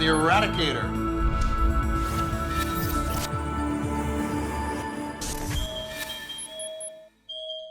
the Eradicator.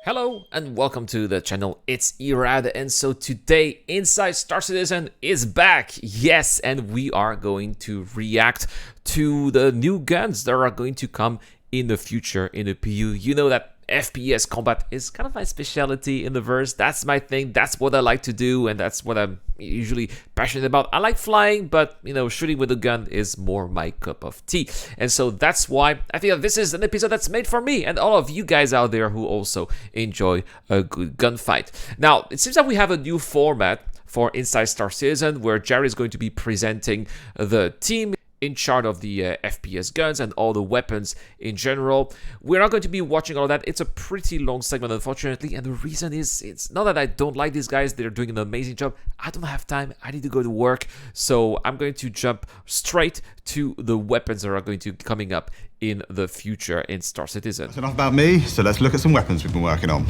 Hello and welcome to the channel, it's Irad, and so today Inside Star Citizen is back, yes, and we are going to react to the new guns that are going to come in the future in the PU. You know that FPS combat is kind of my specialty in the verse. That's my thing, that's what I like to do, and that's what I'm usually passionate about. I like flying, but you know, shooting with a gun is more my cup of tea. And so that's why I feel this is an episode that's made for me and all of you guys out there who also enjoy a good gunfight. Now, it seems that we have a new format for Inside Star Citizen where Jerry is going to be presenting the team in charge of the FPS guns and all the weapons in general. We're not going to be watching all of that. It's a pretty long segment, unfortunately, and the reason is, it's not that I don't like these guys. They're doing an amazing job. I don't have time. I need to go to work, so I'm going to jump straight to the weapons that are going to be coming up in the future in Star Citizen. That's enough about me, so let's look at some weapons we've been working on.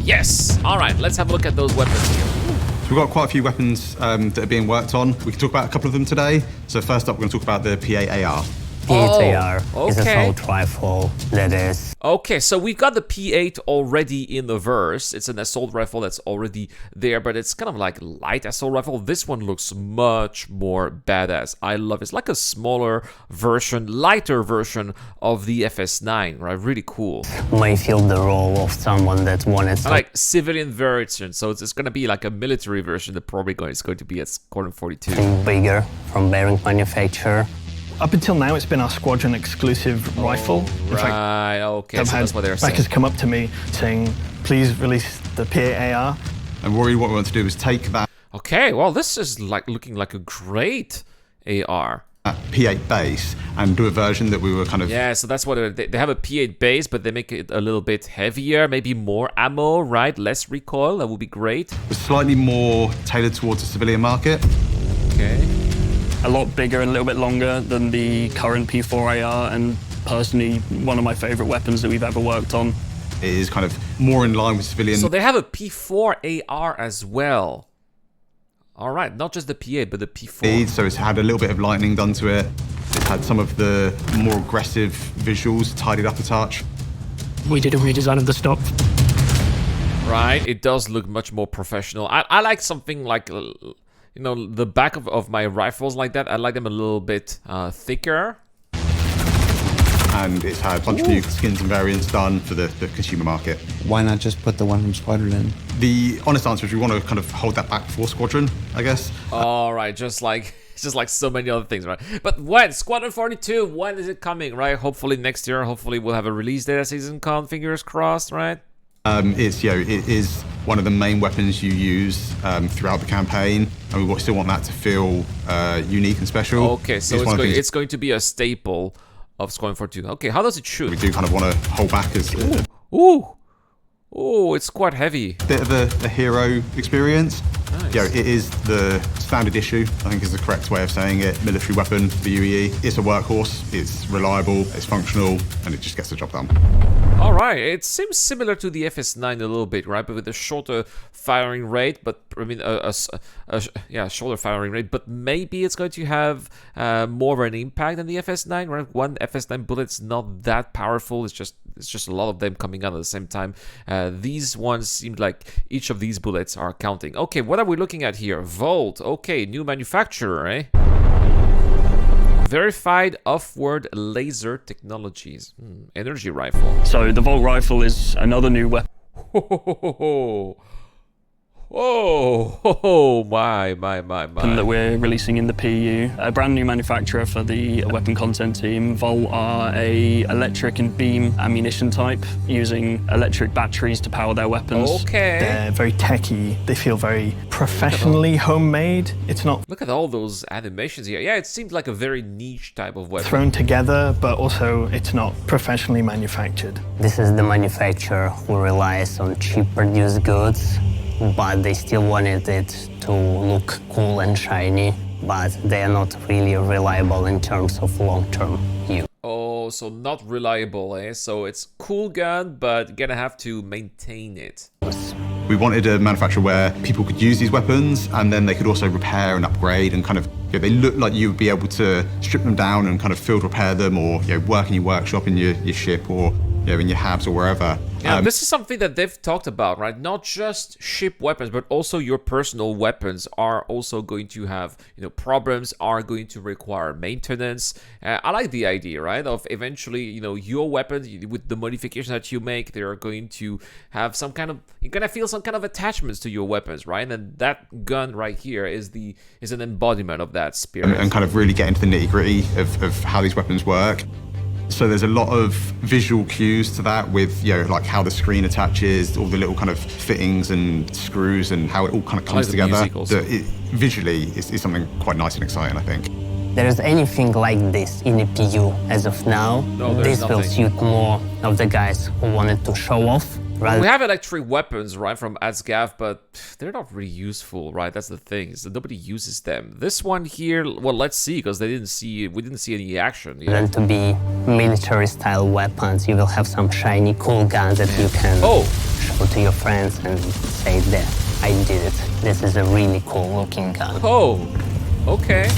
Yes! Alright, let's have a look at those weapons here. We've got quite a few weapons that are being worked on. We can talk about a couple of them today. So first up, we're going to talk about the P8AR. P8AR is an assault rifle that is... Okay, so we've got the P8 already in the verse. It's an assault rifle that's already there, but it's kind of like light assault rifle. This one looks much more badass. I love it. It's like a smaller version, lighter version of the FS9, right? Really cool. May fill the role of someone that wanted to... Like civilian version, so it's going to be like a military version that probably is going to be at Squadron 42. bigger from bearing manufacturer. Up until now, it's been our squadron exclusive rifle. In Right, okay, I've so had that's what they're saying. backers come up to me saying, please release the P8AR. And Rory, what we want to do is take that Okay, well, this is like looking like a great AR. P8 base and do a version that we were kind of... Yeah, so that's what they have a P8 base, but they make it a little bit heavier, maybe more ammo, right? Less recoil, that would be great. slightly more tailored towards the civilian market. Okay. A lot bigger and a little bit longer than the current P4AR, and personally one of my favorite weapons that we've ever worked on. It is kind of more in line with civilian... So they have a P4AR as well. All right, not just the P8, but the P4. So it's had a little bit of lightning done to it. It's had some of the more aggressive visuals tidied up a touch. We did a redesign of the stock. Right, it does look much more professional. I like something like... You know, the back of my rifles like that, I like them a little bit thicker. And it's had a bunch of new skins and variants done for the consumer market. Why not just put the one from Squadron in? The honest answer is we want to kind of hold that back for Squadron, I guess. All right, just like so many other things, right? But when? Squadron 42, when is it coming, right? Hopefully next year, hopefully we'll have a release date at SeasonCon, fingers crossed, right? It's, you know, it is one of the main weapons you use throughout the campaign, and we still want that to feel unique and special. Okay, so it's going to be a staple of Squadron 42. Okay, how does it shoot? We do kind of want to hold back as Ooh, it's quite heavy. bit of a hero experience. Nice. You know, it is the standard issue, I think is the correct way of saying it, military weapon for UEE. It's a workhorse, it's reliable, it's functional, and it just gets the job done. All right, it seems similar to the FS9 a little bit, right? But with a shorter firing rate, but I mean, shorter firing rate. But maybe it's going to have more of an impact than the FS9, right? One FS9 bullet's not that powerful. It's just a lot of them coming out at the same time. These ones seem like each of these bullets are counting. Okay, what are we looking at here? Volt. Okay, new manufacturer, eh? Verified Offward Laser Technologies. Energy rifle. So the Volt rifle is another new weapon. Oh, my. That we're releasing in the PU. A brand new manufacturer for the weapon content team. Volt are a electric and beam ammunition type, using electric batteries to power their weapons. Okay. They're very techy. They feel very professionally homemade. It's not Look at all those animations here. Yeah, it seems like a very niche type of weapon. thrown together, but also it's not professionally manufactured. This is the manufacturer who relies on cheap produced goods, but they still wanted it to look cool and shiny, but they are not really reliable in terms of long-term use. Oh, so not reliable, eh? So it's cool gun, but gonna have to maintain it. We wanted a manufacturer where people could use these weapons and then they could also repair and upgrade and kind of they look like you would be able to strip them down and kind of field repair them, or work in your workshop in your ship, or in your habs or wherever. Yeah, this is something that they've talked about, right? Not just ship weapons, but also your personal weapons are also going to have, problems, are going to require maintenance. I like the idea, right? Of eventually, your weapons, with the modification that you make, they're going to have some kind of, you're going to feel some kind of attachments to your weapons, right? And that gun right here is an embodiment of that spirit. And kind of really get into the nitty gritty of how these weapons work. So there's a lot of visual cues to that with, like how the screen attaches, all the little kind of fittings and screws and how it all kind of comes together. Visually is something quite nice and exciting, I think. There is anything like this in a PU as of now. No, this will suit more of the guys who wanted to show off. We have electric weapons, right, from Asgav, but they're not really useful, right? That's the thing, is that nobody uses them. This one here, well, let's see, because we didn't see any action. Then to be military-style weapons, you will have some shiny, cool guns that you can show to your friends and say, there, I did it. This is a really cool-looking gun. Oh, okay.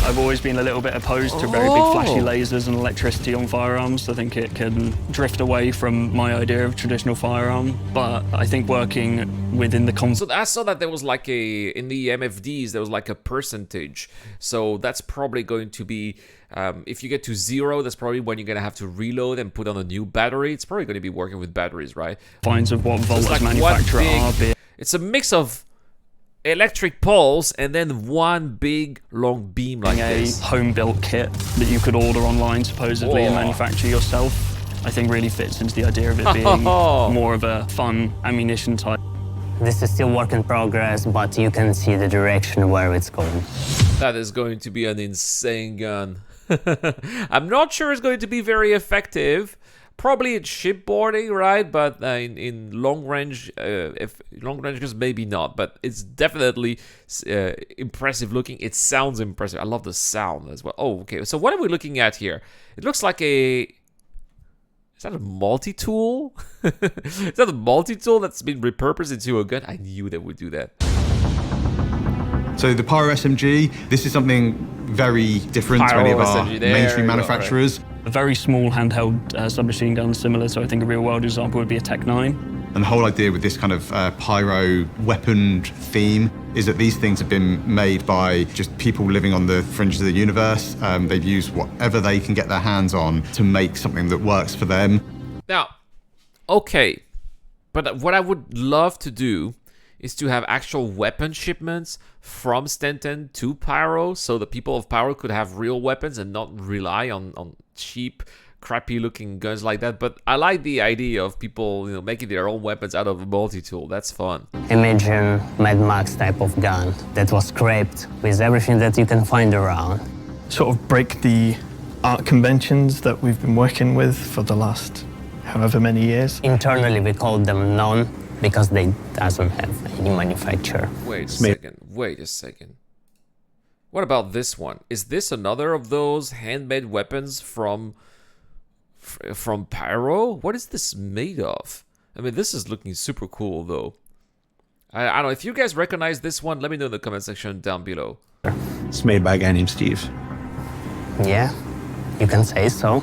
I've always been a little bit opposed to very big flashy lasers and electricity on firearms. I think it can drift away from my idea of traditional firearm, but I think working within the concept. So I saw that there was like in the MFDs, there was like a percentage. So that's probably going to be, if you get to 0, that's probably when you're going to have to reload and put on a new battery. It's probably going to be working with batteries, right? Finds of what Volta's manufacturer are. It's a mix of electric pulse and then one big long beam like this. A home-built kit that you could order online supposedly and manufacture yourself, I think really fits into the idea of it being more of a fun ammunition type. This is still work in progress, but you can see the direction where it's going. That is going to be an insane gun. I'm not sure it's going to be very effective. Probably in shipboarding, right? But in long range, just maybe not. But it's definitely impressive looking. It sounds impressive. I love the sound as well. Oh, okay. So what are we looking at here? It looks like is that a multi-tool? Is that a multi-tool that's been repurposed into a gun? I knew they would do that. So the Pyro SMG, this is something very different to any of our mainstream manufacturers. A very small handheld submachine gun, similar to, I think, a real-world example would be a Tech 9. And the whole idea with this kind of pyro weapon theme is that these things have been made by just people living on the fringes of the universe. They've used whatever they can get their hands on to make something that works for them. Now, okay, but what I would love to do is to have actual weapon shipments from Stenton to Pyro, so the people of Pyro could have real weapons and not rely on cheap, crappy-looking guns like that. But I like the idea of people, making their own weapons out of a multi-tool. That's fun. Imagine Mad Max type of gun that was scraped with everything that you can find around. Sort of break the art conventions that we've been working with for the last however many years. Internally, we call them non, because they doesn't have any manufacturer. Wait a second. What about this one? Is this another of those handmade weapons from Pyro? What is this made of? I mean, this is looking super cool, though. I don't know. If you guys recognize this one, let me know in the comment section down below. It's made by a guy named Steve. Yeah, you can say so.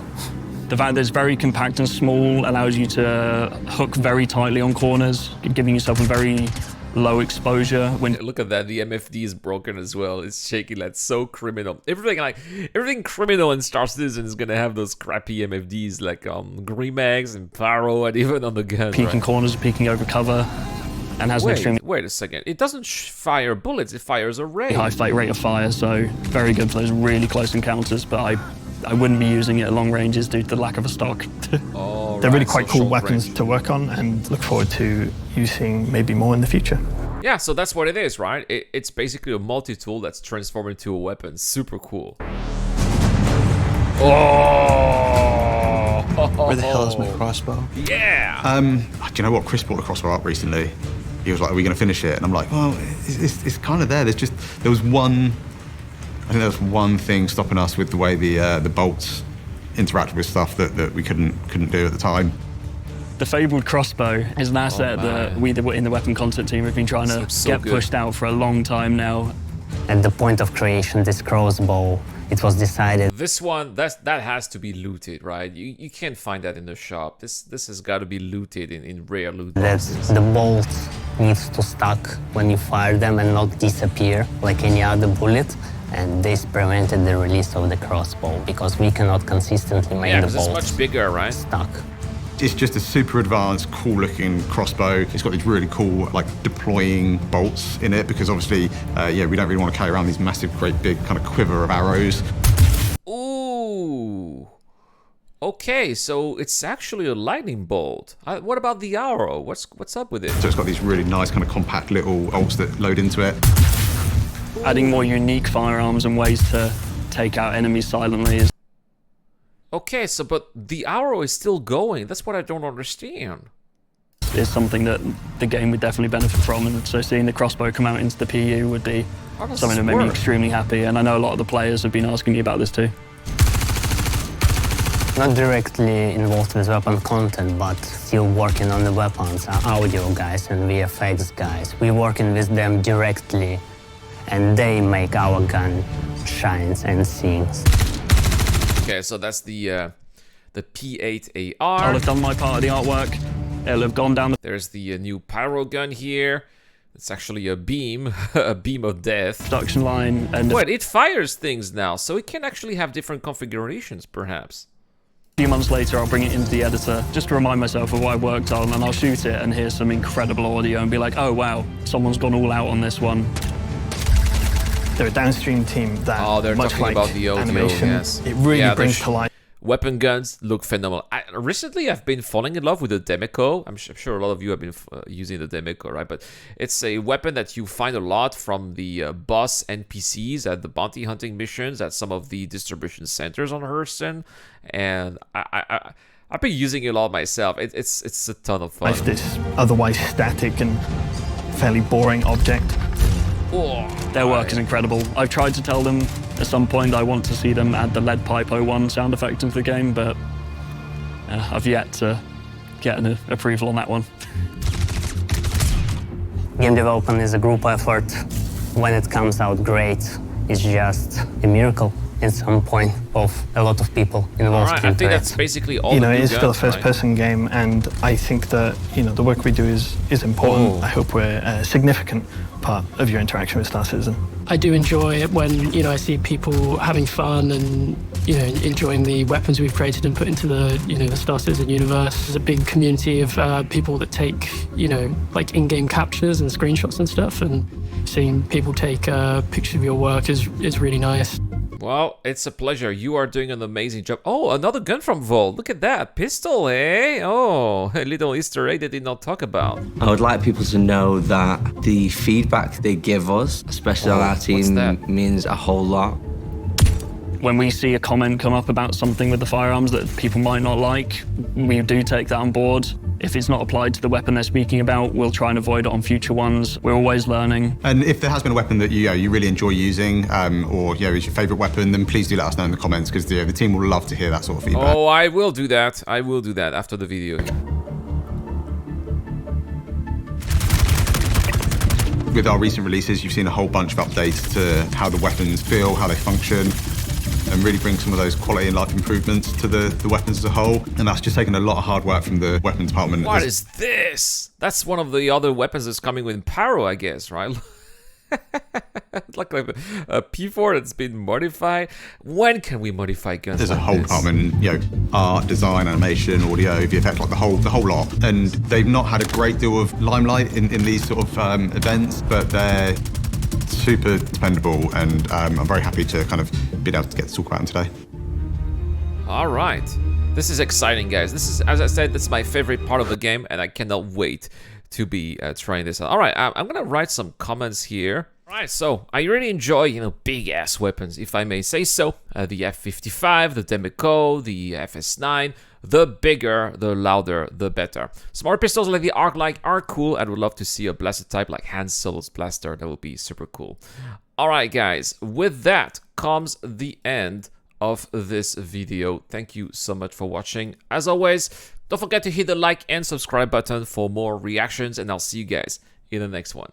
The fact that it's very compact and small allows you to hook very tightly on corners, giving yourself a very low exposure. Look at that, the MFD is broken as well. It's shaking. That's so criminal. Everything criminal in Star Citizen is gonna have those crappy MFDs like Grimax and Pyro and even on the gun. Peeking corners, peeking over cover, and has an extremely wait a second. It doesn't fire bullets. It fires a ray. high rate of fire, so very good for those really close encounters. But I wouldn't be using it at long ranges due to the lack of a stock. They're really quite cool weapons to work on, and look forward to using maybe more in the future. Yeah, so that's what it is, right? It's basically a multi-tool that's transformed into a weapon. Super cool. Oh! Where the hell is my crossbow? Yeah! Do you know what? Chris bought a crossbow up recently. He was like, "Are we going to finish it?" And I'm like, "Well, it's kind of there. There was one thing stopping us with the way the bolts interacted with stuff that we couldn't do at the time." The fabled crossbow is an asset that we in the weapon content team have been trying to get pushed out for a long time now. At the point of creation, this crossbow, it was decided This one, that has to be looted, right? You can't find that in the shop. This has got to be looted in rare loot that boxes. the bolts needs to stuck when you fire them and not disappear like any other bullet. And this prevented the release of the crossbow because we cannot consistently make Yeah, the because it's bolts much bigger, right? stuck. It's just a super advanced, cool-looking crossbow. It's got these really cool, like, deploying bolts in it because obviously, yeah, we don't really want to carry around these massive, great big kind of quiver of arrows. Ooh. Okay, so it's actually a lightning bolt. What about the arrow? What's up with it? So it's got these really nice kind of compact little bolts that load into it. Adding more unique firearms and ways to take out enemies silently is Okay, so but the arrow is still going. That's what I don't understand. something that the game would definitely benefit from, and so seeing the crossbow come out into the PU would be How does something this that made me work? extremely happy, and I know a lot of the players have been asking me about this too. Not directly involved with weapon content, but still working on the weapons, audio guys and VFX guys. We're working with them directly, and they make our gun shines and sings. Okay, so that's the I'll P8AR. have done my part of the artwork. It'll have gone down the There's the new pyro gun here. It's actually a beam, a beam of death. production line, and Wait, it fires things now, so it can actually have different configurations, perhaps. a few months later I'll bring it into the editor just to remind myself of what I worked on, and I'll shoot it and hear some incredible audio and be like, oh wow, someone's gone all out on this one. They're a downstream team that, Oh, they're much talking like about the audio, animation, yes. it really Yeah, brings the to life. Weapon guns look phenomenal. Recently, I've been falling in love with the Demeco. I'm sure a lot of you have been using the Demeco, right? But it's a weapon that you find a lot from the boss NPCs at the bounty hunting missions at some of the distribution centers on Hurston. And I've been using it a lot myself. It's a ton of fun. Life this otherwise static and fairly boring object. Oh, Their work is incredible. I've tried to tell them at some point I want to see them add the lead pipe 01 sound effect into the game, but I've yet to get an approval on that one. Game development is a group effort. When it comes out great, it's just a miracle at some point of a lot of people All involved right, I into think it. that's basically all You the know, new it is still a guns, right? first-person game, and I think that, you know, the work we do is important. Oh. I hope we're a significant part of your interaction with Star Citizen. I do enjoy it when, I see people having fun and, enjoying the weapons we've created and put into the, the Star Citizen universe. There's a big community of people that take, like in-game captures and screenshots and stuff, and seeing people take pictures of your work is really nice. Well, it's a pleasure. You are doing an amazing job. Oh, another gun from Volt. Look at that. Pistol, eh? Oh, a little Easter egg they did not talk about. I would like people to know that the feedback they give us, especially on our what's team, that? means a whole lot. When we see a comment come up about something with the firearms that people might not like, we do take that on board. If it's not applied to the weapon they're speaking about, we'll try and avoid it on future ones. We're always learning. And if there has been a weapon that you really enjoy using, or is your favourite weapon, then please do let us know in the comments, because the team will love to hear that sort of feedback. Oh, I will do that. I will do that after the video. With our recent releases, you've seen a whole bunch of updates to how the weapons feel, how they function, and really bring some of those quality and life improvements to the weapons as a whole. And that's just taken a lot of hard work from the weapons department. What is this? That's one of the other weapons that's coming with Pyro, I guess, right? like a P4 that's been modified. When can we modify guns? There's a like whole this? department, art, design, animation, audio, VFX, like the whole lot. And they've not had a great deal of limelight in these sort of events, but they're super dependable, and I'm very happy to kind of be able to get to talk about them today. All right. This is exciting, guys. This is, as I said, this is my favorite part of the game, and I cannot wait to be trying this out. All right, I'm gonna write some comments here. All right, so I really enjoy, big ass weapons, if I may say so. The F55, the Demeco, the FS9. The bigger, the louder, the better. Smaller pistols like the Arc-Light are cool. I would love to see a blaster type like Han Solo's blaster. That would be super cool. All right, guys. With that comes the end of this video. Thank you so much for watching. As always, don't forget to hit the like and subscribe button for more reactions, and I'll see you guys in the next one.